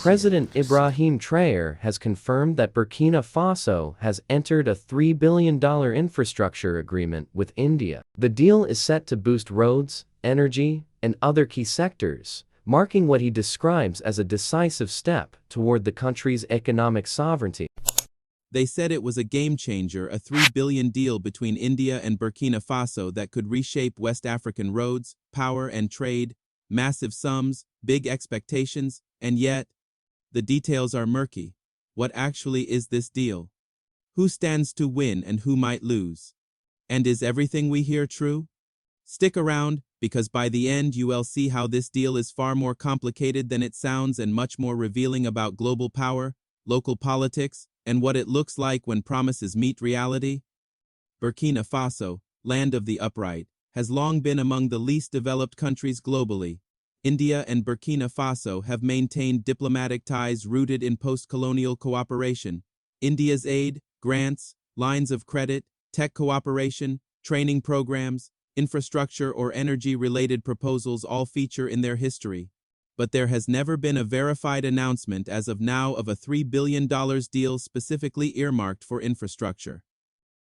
President Ibrahim Traore has confirmed that Burkina Faso has entered a $3 billion infrastructure agreement with India. The deal is set to boost roads, energy, and other key sectors, marking what he describes as a decisive step toward the country's economic sovereignty. They said it was a game changer, a $3 billion deal between India and Burkina Faso that could reshape West African roads, power and trade, massive sums, big expectations, and yet, the details are murky. What actually is this deal? Who stands to win and who might lose? And is everything we hear true? Stick around, because by the end you'll see how this deal is far more complicated than it sounds and much more revealing about global power, local politics, and what it looks like when promises meet reality. Burkina Faso, land of the upright, has long been among the least developed countries globally. India and Burkina Faso have maintained diplomatic ties rooted in post-colonial cooperation. India's aid, grants, lines of credit, tech cooperation, training programs, infrastructure or energy-related proposals all feature in their history. But there has never been a verified announcement as of now of a $3 billion deal specifically earmarked for infrastructure.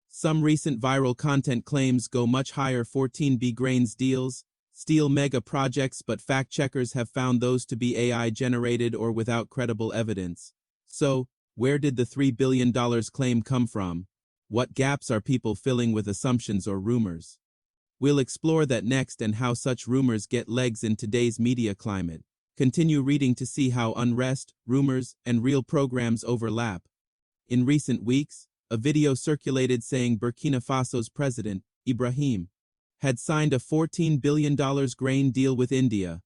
Some recent viral content claims go much higher: 14B grains deals, steel mega projects, but fact-checkers have found those to be AI-generated or without credible evidence. So, where did the $3 billion claim come from? What gaps are people filling with assumptions or rumors? We'll explore that next and how such rumors get legs in today's media climate. Continue reading to see how unrest, rumors, and real programs overlap. In recent weeks, a video circulated saying Burkina Faso's president, Ibrahim, had signed a $14 billion grain deal with India.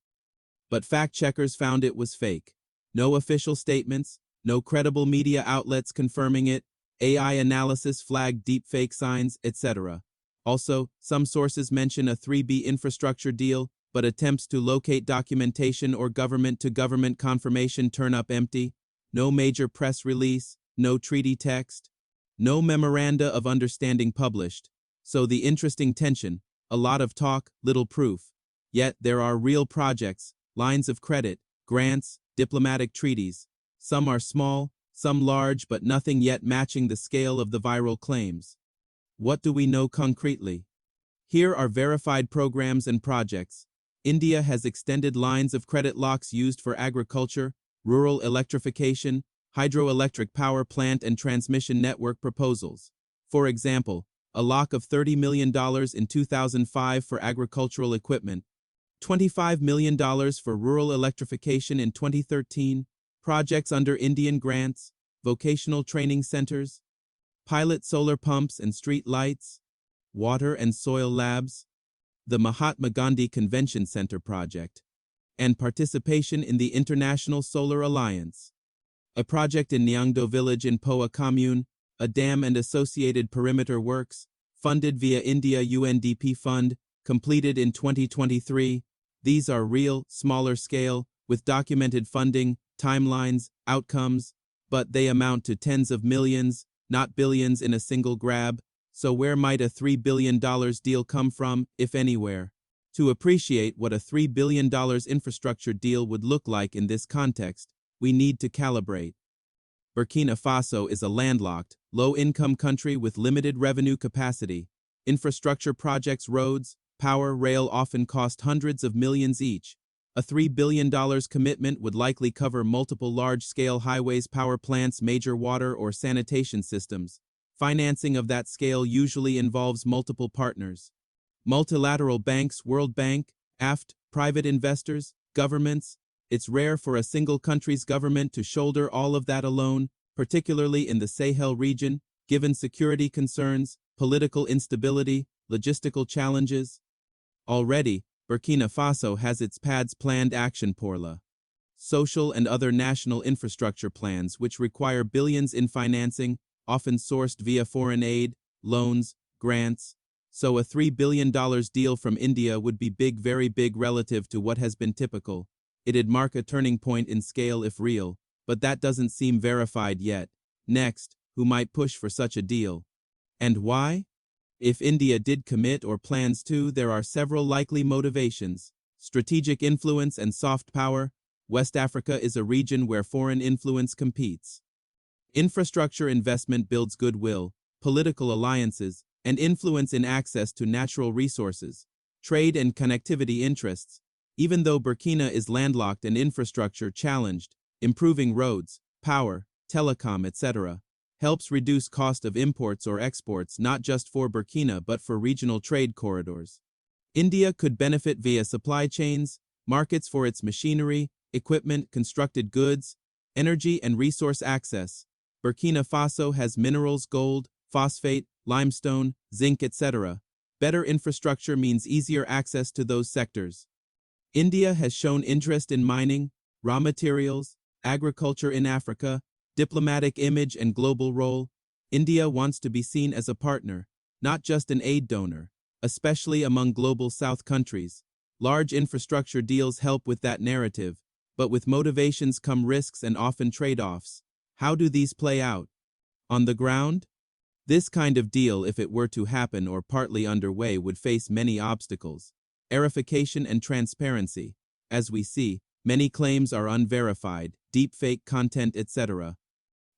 But fact-checkers found it was fake. No official statements, no credible media outlets confirming it, AI analysis flagged deepfake signs, etc. Also, some sources mention a 3B infrastructure deal, but attempts to locate documentation or government-to-government confirmation turn up empty. No major press release, no treaty text, no memoranda of understanding published. So the interesting tension: a lot of talk, little proof. Yet there are real projects, lines of credit, grants, diplomatic treaties. Some are small, some large, but nothing yet matching the scale of the viral claims. What do we know concretely? Here are verified programs and projects. India has extended lines of credit locks used for agriculture, rural electrification, hydroelectric power plant and transmission network proposals. For example, a lock of $30 million in 2005 for agricultural equipment, $25 million for rural electrification in 2013, projects under Indian grants, vocational training centers, pilot solar pumps and street lights, water and soil labs, the Mahatma Gandhi Convention Center project, and participation in the International Solar Alliance. A project in Nyangdo village in Poa commune, a dam and associated perimeter works, funded via India UNDP fund, completed in 2023. These are real, smaller scale, with documented funding, timelines, outcomes, but they amount to tens of millions, not billions in a single grab. So where might a $3 billion deal come from, if anywhere? To appreciate what a $3 billion infrastructure deal would look like in this context, we need to calibrate. Burkina Faso is a landlocked, low-income country with limited revenue capacity. Infrastructure projects, roads, power, rail often cost hundreds of millions each. A $3 billion commitment would likely cover multiple large-scale highways, power plants, major water or sanitation systems. Financing of that scale usually involves multiple partners. Multilateral banks, World Bank, AFT, private investors, governments. It's rare for a single country's government to shoulder all of that alone, particularly in the Sahel region, given security concerns, political instability, logistical challenges. Already, Burkina Faso has its PADS, planned action pour la social and other national infrastructure plans which require billions in financing, often sourced via foreign aid, loans, grants. So a $3 billion deal from India would be big, very big relative to what has been typical. It'd mark a turning point in scale if real, but that doesn't seem verified yet. Next, who might push for such a deal? And why? If India did commit or plans to, there are several likely motivations: strategic influence and soft power, West Africa is a region where foreign influence competes. Infrastructure investment builds goodwill, political alliances, and influence in access to natural resources, trade and connectivity interests. Even though Burkina is landlocked and infrastructure challenged, improving roads, power, telecom, etc., helps reduce cost of imports or exports not just for Burkina but for regional trade corridors. India could benefit via supply chains, markets for its machinery, equipment, constructed goods, energy and resource access. Burkina Faso has minerals, gold, phosphate, limestone, zinc, etc. Better infrastructure means easier access to those sectors. India has shown interest in mining, raw materials, agriculture in Africa, diplomatic image and global role. India wants to be seen as a partner, not just an aid donor, especially among global South countries. Large infrastructure deals help with that narrative, but with motivations come risks and often trade-offs. How do these play out? On the ground? This kind of deal, if it were to happen or partly underway, would face many obstacles. Verification and transparency. As we see, many claims are unverified, deepfake content, etc.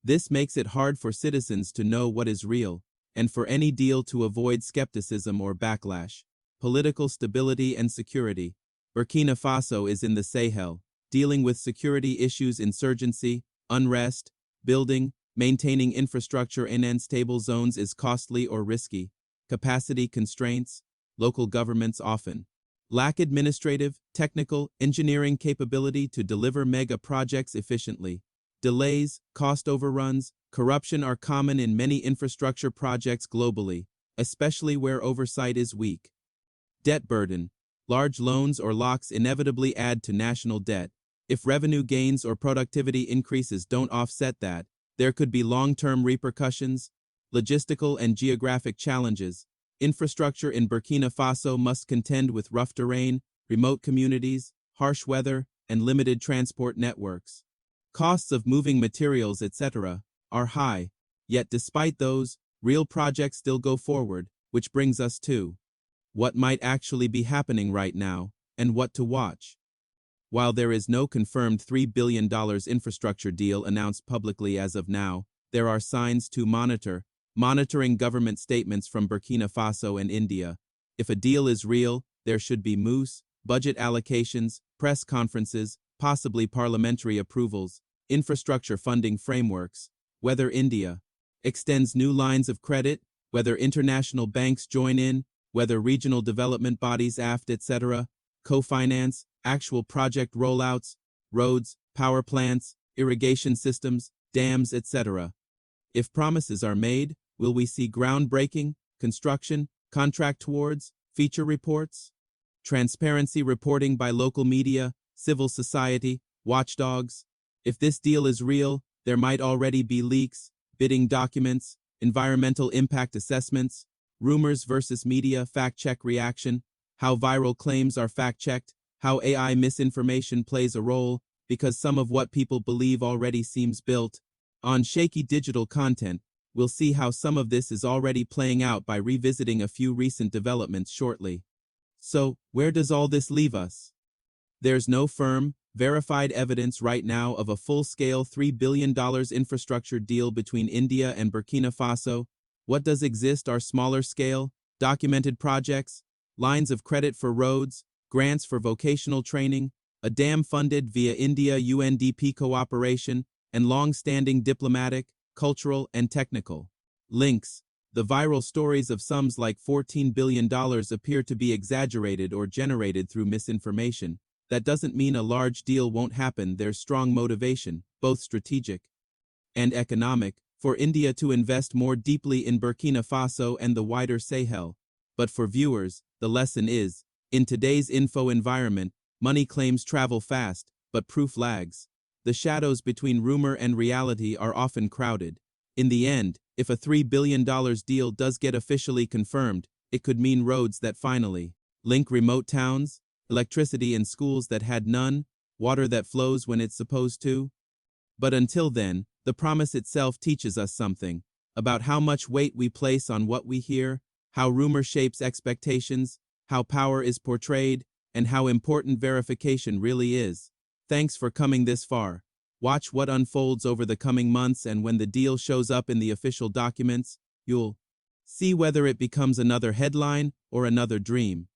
This makes it hard for citizens to know what is real, and for any deal to avoid skepticism or backlash. Political stability and security. Burkina Faso is in the Sahel, dealing with security issues, insurgency, unrest, building, maintaining infrastructure in unstable zones is costly or risky. Capacity constraints. Local governments often lack administrative, technical, engineering capability to deliver mega projects efficiently. Delays, cost overruns, corruption are common in many infrastructure projects globally, especially where oversight is weak. Debt burden. Large loans or locks inevitably add to national debt. If revenue gains or productivity increases don't offset that, there could be long-term repercussions. Logistical and geographic challenges. Infrastructure in Burkina Faso must contend with rough terrain, remote communities, harsh weather, and limited transport networks. Costs of moving materials, etc., are high, yet despite those, real projects still go forward, which brings us to what might actually be happening right now, and what to watch. While there is no confirmed $3 billion infrastructure deal announced publicly as of now, there are signs to monitor. Monitoring government statements from Burkina Faso and India. If a deal is real, there should be moves, budget allocations, press conferences, possibly parliamentary approvals, infrastructure funding frameworks, whether India extends new lines of credit, whether international banks join in, whether regional development bodies aft, etc., co-finance, actual project rollouts, roads, power plants, irrigation systems, dams, etc. If promises are made, will we see groundbreaking, construction, contract awards, feature reports? Transparency reporting by local media, civil society, watchdogs. If this deal is real, there might already be leaks, bidding documents, environmental impact assessments, rumors versus media fact-check reaction, how viral claims are fact-checked, how AI misinformation plays a role, because some of what people believe already seems built on shaky digital content. We'll see how some of this is already playing out by revisiting a few recent developments shortly. So, where does all this leave us? There's no firm, verified evidence right now of a full-scale $3 billion infrastructure deal between India and Burkina Faso. What does exist are smaller-scale, documented projects, lines of credit for roads, grants for vocational training, a dam funded via India-UNDP cooperation, and long-standing diplomatic, cultural, and technical links. The viral stories of sums like $14 billion appear to be exaggerated or generated through misinformation. That doesn't mean a large deal won't happen. There's strong motivation, both strategic and economic, for India to invest more deeply in Burkina Faso and the wider Sahel. But for viewers, the lesson is, in today's info environment, money claims travel fast, but proof lags. The shadows between rumor and reality are often crowded. In the end, if a $3 billion deal does get officially confirmed, it could mean roads that finally link remote towns, electricity in schools that had none, water that flows when it's supposed to. But until then, the promise itself teaches us something about how much weight we place on what we hear, how rumor shapes expectations, how power is portrayed, and how important verification really is. Thanks for coming this far. Watch what unfolds over the coming months, and when the deal shows up in the official documents, you'll see whether it becomes another headline or another dream.